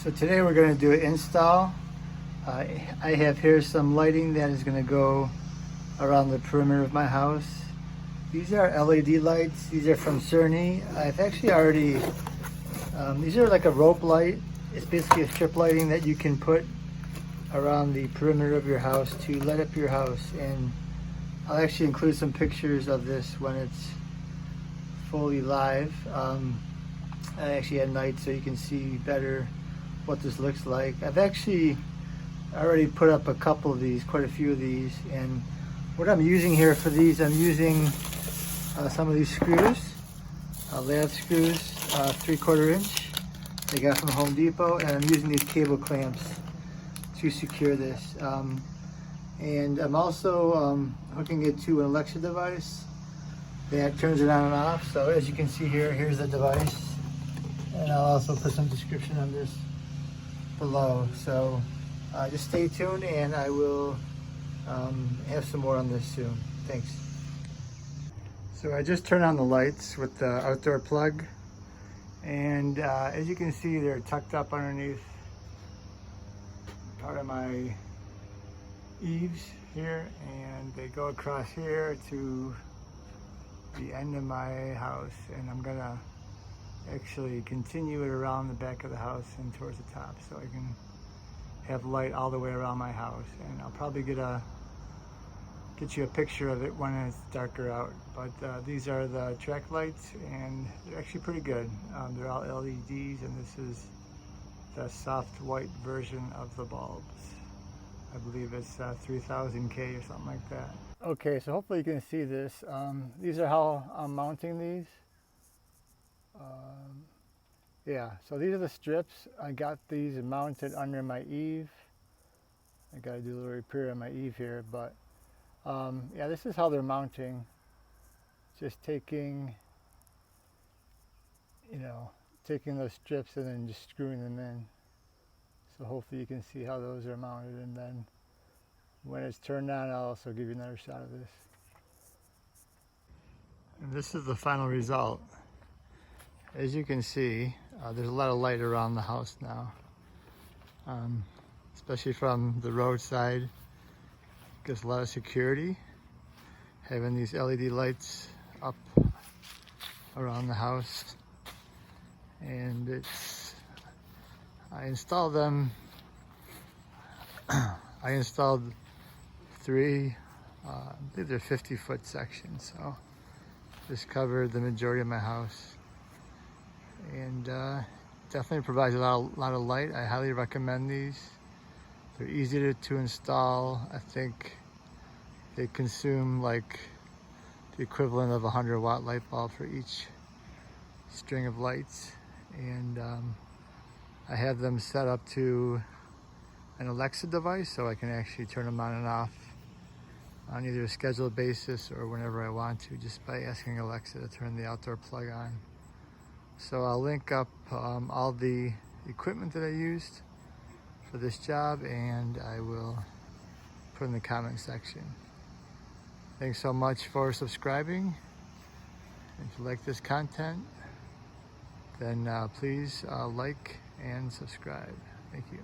So today we're going to do an install. I have here some lighting that is going to go around the perimeter of my house. These are LED lights. These are from Surnie. I've actually already, these are like a rope light. It's basically a strip lighting that you can put around the perimeter of your house to light up your house. And I'll actually include some pictures of this when it's fully live. I actually at night so you can see better what this looks like. I've actually already put up a couple of these, quite a few of these, and what I'm using here for these, I'm using some of these screws, lathe screws, 3/4 inch. They got from Home Depot, and I'm using these cable clamps to secure this. And I'm also hooking it to an Alexa device that turns it on and off. So as you can see here, here's the device, and I'll also put some description on this below. So just stay tuned, and I will have some more on this soon. Thanks. So I just turned on the lights with the outdoor plug, and as you can see, they're tucked up underneath part of my eaves here, and they go across here to the end of my house, and I'm gonna actually continue it around the back of the house and towards the top, so I can have light all the way around my house. And I'll probably get you a picture of it when it's darker out. But these are the track lights, and they're actually pretty good. They're all LEDs, and this is the soft white version of the bulbs. I believe it's 3000K or something like that. Okay, so hopefully you can see this. These are how I'm mounting these. Yeah, so these are the strips. I got these mounted under my eave. I gotta do a little repair on my eave here, but yeah, this is how they're mounting. Just taking those strips and then just screwing them in. So hopefully you can see how those are mounted, and then when it's turned on, I'll also give you another shot of this. And this is the final result. As you can see, there's a lot of light around the house now, especially from the roadside. Gives a lot of security, having these LED lights up around the house. And I installed them, I installed 3, I believe they're 50-foot sections, so this covered the majority of my house. And definitely provides a lot of light. I highly recommend these. They're easy to install. I think they consume like the equivalent of a 100-watt light bulb for each string of lights. And I have them set up to an Alexa device, so I can actually turn them on and off on either a scheduled basis or whenever I want to, just by asking Alexa to turn the outdoor plug on. So I'll link up all the equipment that I used for this job, and I will put in the comment section. Thanks so much for subscribing. If you like this content, then please like and subscribe. Thank you.